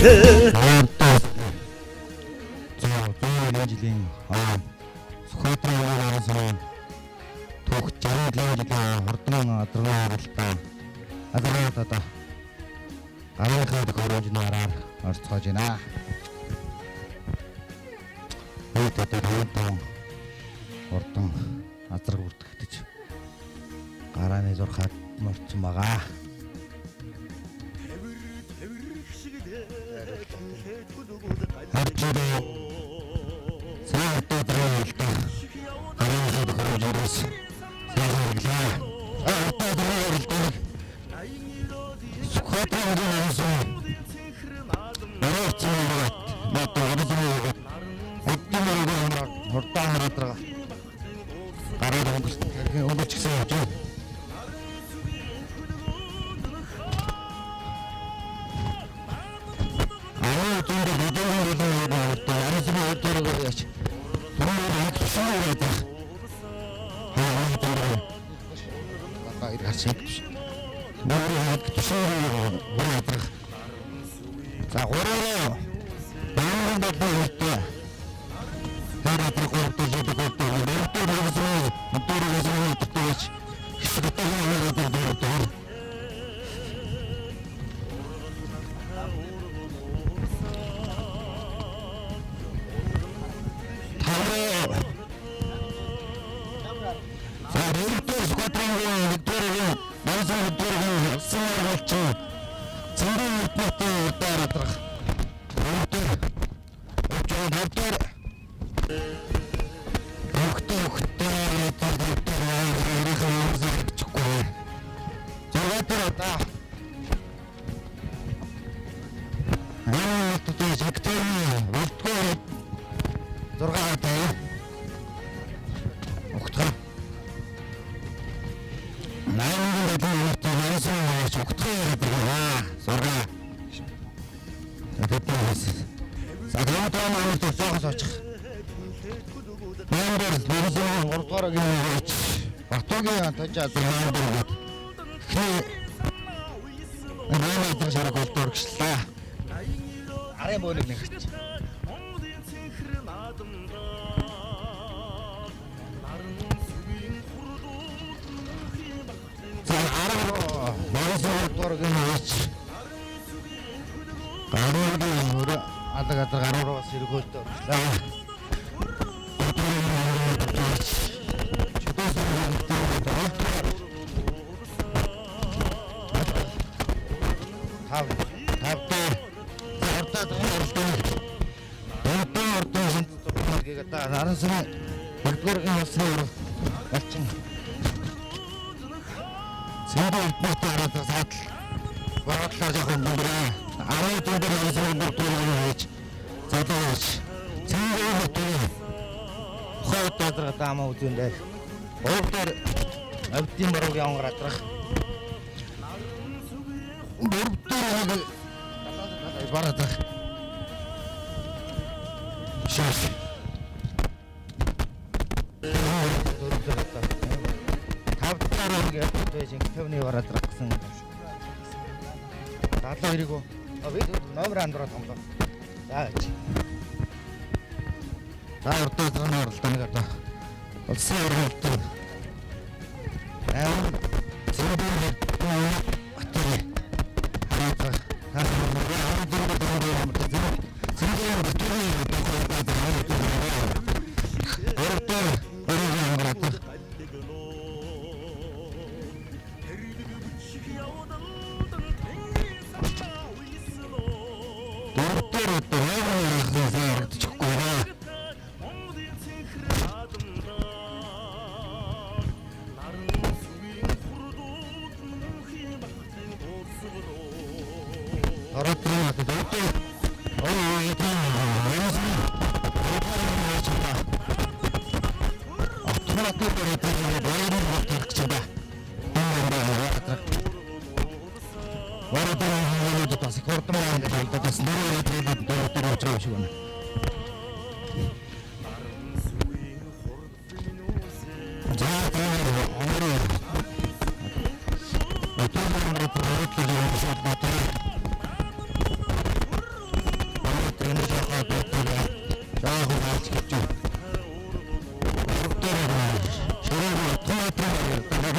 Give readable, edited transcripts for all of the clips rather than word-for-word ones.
жилээ. За жилийн Сүхбаатарын араас түүх 67 жилийн хурдан адрын оролтоо одоо гарынхаа төхөөрөмжнөөр орцгоож байна. Тэгээд хурдан азраг бүртгэгдэж гарааны зурхаад морцсон байгаа.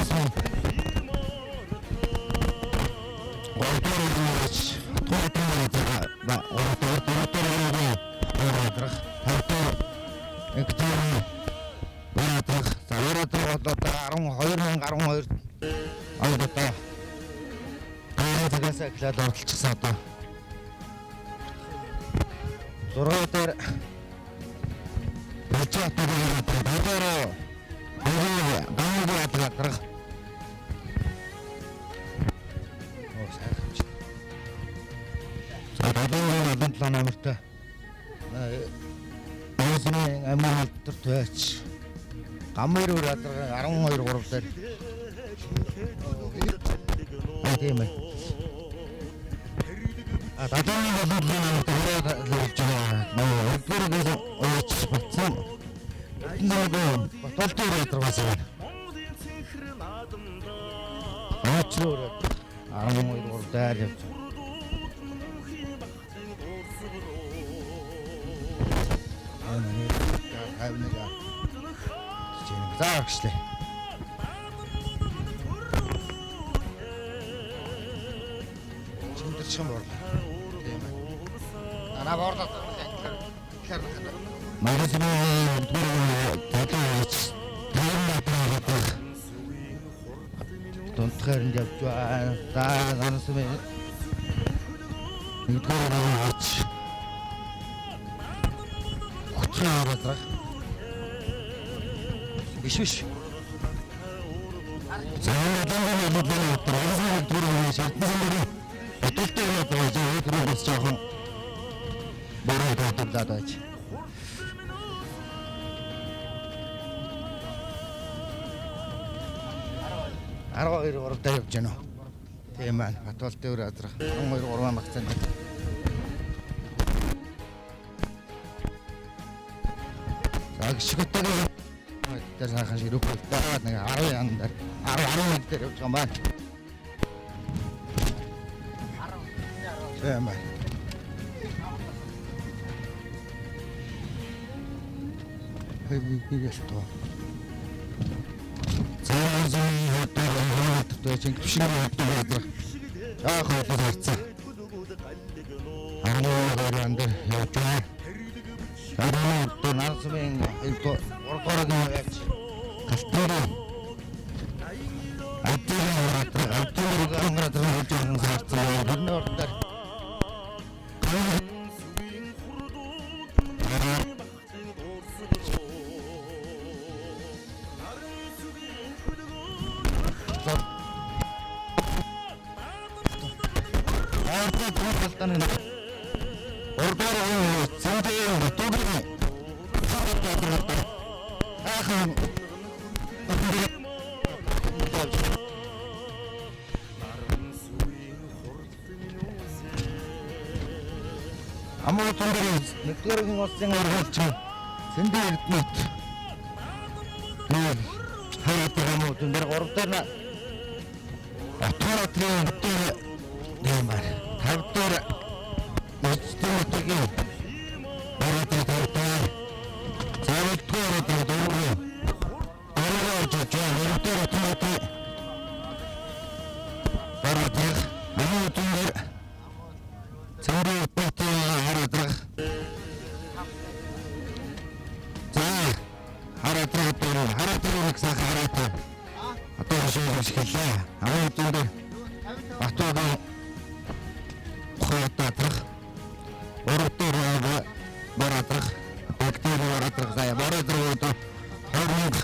нарсан гойдорч туутраа ба ордор эктор баратрах савратрах одоо 12,012 одоо цагаас эхлээд оролцсон одоо 6 дээр бачаатаа гарах одоо намартай амиал төртөөч гамэр ураадраа 12 3 дээр тийм ээ дадааны болоод болж байгаа өдөргөө ууч батсан баталтай ураадраас аачлуур 12 3 дээр явж заагчлаа. Чимдэрчэн бор. Тийм ээ. Анаа борлоо. Магаас тонтхэрэн явж байна. Заанаас минь нэгдүгээр хүчээр биш. Арга 2 3 явж гэнэ. Тийм ээ. Батбол дээр азрах 12 3 магцсан. Агшигтэг тэр сайхан шиг рүүх дагаад нэг 10 ян дээр 10 дээр явж байгаа юм байна. Тийм ээ. Хэвийгээс тоо. Цаазын хөтөөр чингчнээ хөтөөр яах вэ харцаа. Амнаар андэр явж байгаа. Араа нарсмын оргорог яаж кастера аттер гангад болж байгаа харцаа биднэрдэр нэгдүгээр улсын оргуулч Сэндэ Эрдэнэт хайртай юм уу тэр 3 дээр атуурын юм байна. 50 дээр нэстүүтгийн баруутай тавтай заавалгүй дөрөв тавтай баруутай амуутэр царай баттай хараадрах хараадрах сахараатай одоо шийдэж хэлээ. Амуутэр баттай хойдоодох оротор бараадах бактери бараадах заяа бараадах хормог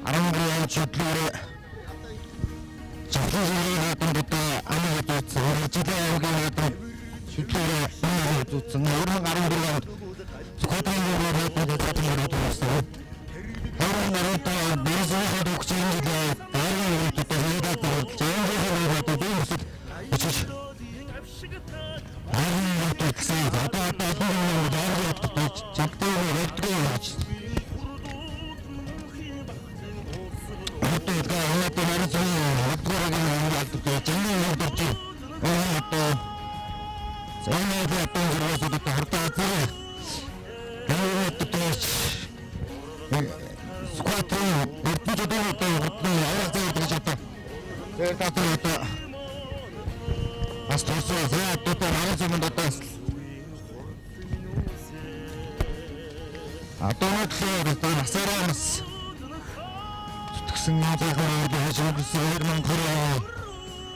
13 чиглэлээр чиглэлээр хатандаа амиад цэвэрлэжээ шүтлээрээ амиад үзсэн 13 онд скотрын бараадах байсан. Хормог бэрсэхэд өгчөндөө дайрын Тэр татвар одоо бас тусаа одоо манай зүүн дотоос одоо насаараа нас зүтгэсэн заахан яаж өнгөрсөн 2020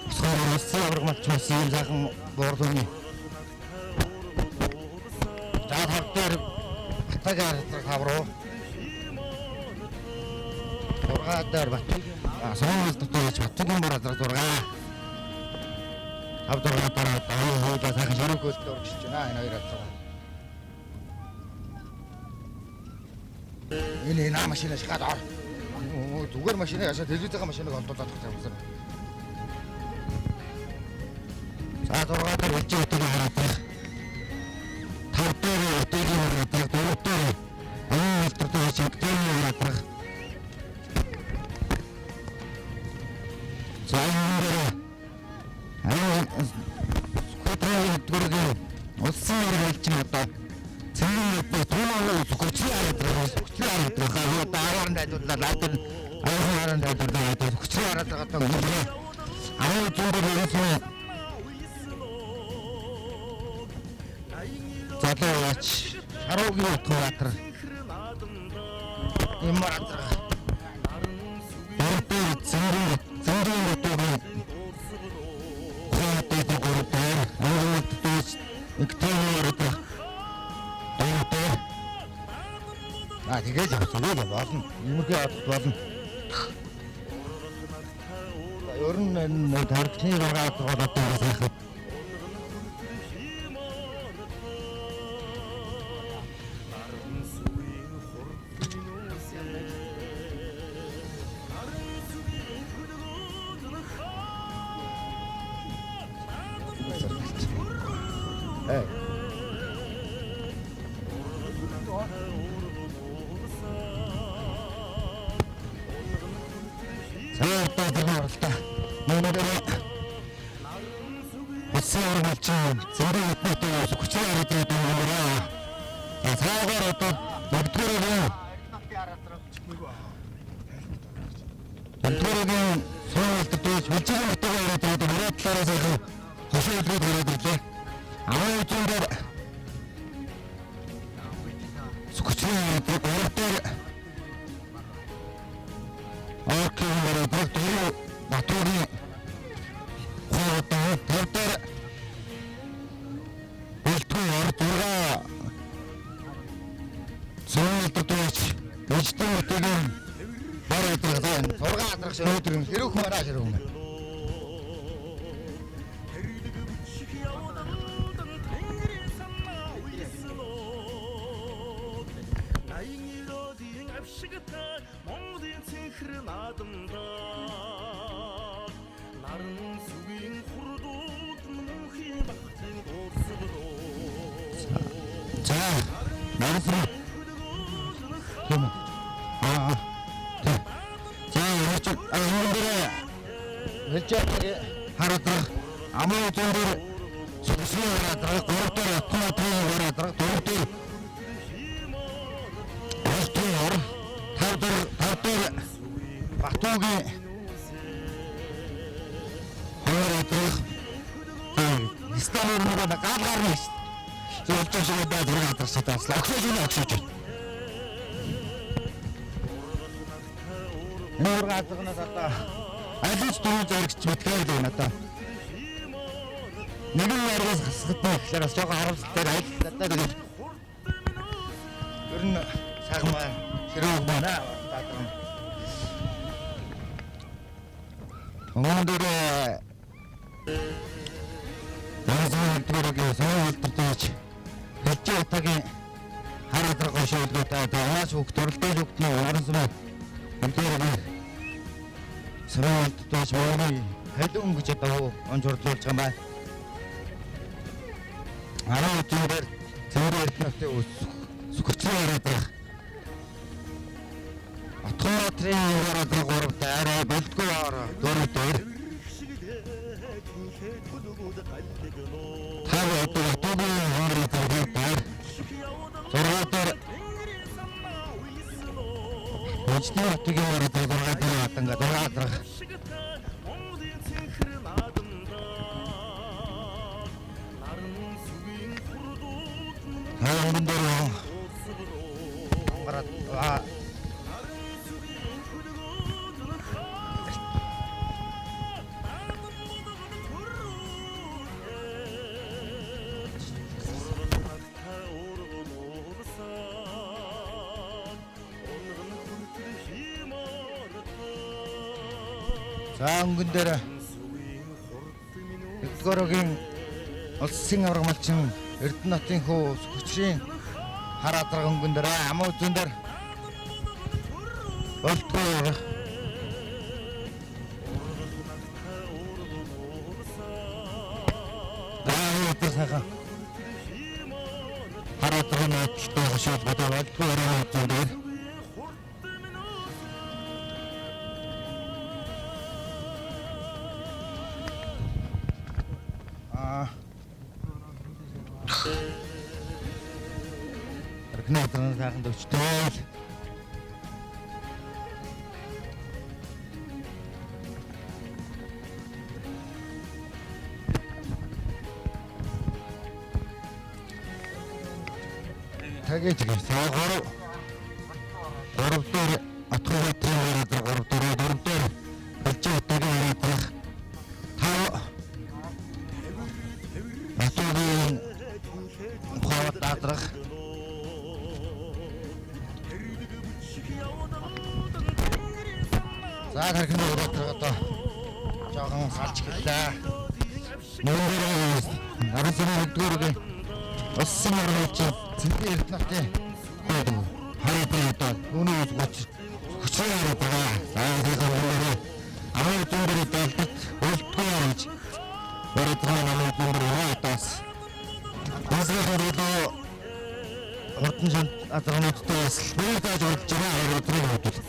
болохоор улсын авраг малчмаас ийм заахан буурлууны заахаар дээр батагаар хавруу дургаадаар сонгол дотоож батгийн бараад дургаа авдургаадаар хөөдөө сайхан шорогөлд орчихж байна энэ хоёр атгаа. Энэ машина шахаад ор. Зүгээр машина яшаа телевизийн машиныг олдуулаад тах юмсан. За дургаадаар үлж өгдөг хараад байна. Тавдаар өдөг хараад байна. Дөрөвдөр уултартай чигтэй хараад байна. Скутрын улсын иргэншин одоо цэнгэн туунаа хүчээр хаа даавар найдуулаад наадад аяхан найдуулаад хүчээр хараад байгаа аваа зүгээр ирсэн залууч харуугийн утгаар ямар атра цэнгэн утгаар тэгээд явсан болно. Юмрхий авах болно. Ер нь тархины гаргаад байгаа сайхан. Анган дээр гараад за өнгөн дээр Экгорогийн улсын авраг малчин Эрдэнэтийн хүү хүчрийн хар адраг өнгөн дээр амуу зүүн дээр болтгоо сайхан хар адраг нөтөлтэй хашаад болтгоо ороо зүүн дээр Аргнаатрын сайхан төвчтэй. Тагээд сая 3 дээр атгуулаад байгаа 3 дээр болж байгаа таг атгуулын хаваад дадрах за харин одоо жоохон салж гэлээ. Нүүрээ арсын хөдөлгөөрөг улсын орнолч Цэнхэр Эрдэнэтийн хараад өнөө үзгүүч хүчээр байгаа. Сайхан амын дүнгээр далдад үлдгүй орж өрөөдгөө намын дүнгээр удаас асрахаар хурдан шин адрагнуудтай бас нэг тааж урдж байгаа өдрийн хөдөл.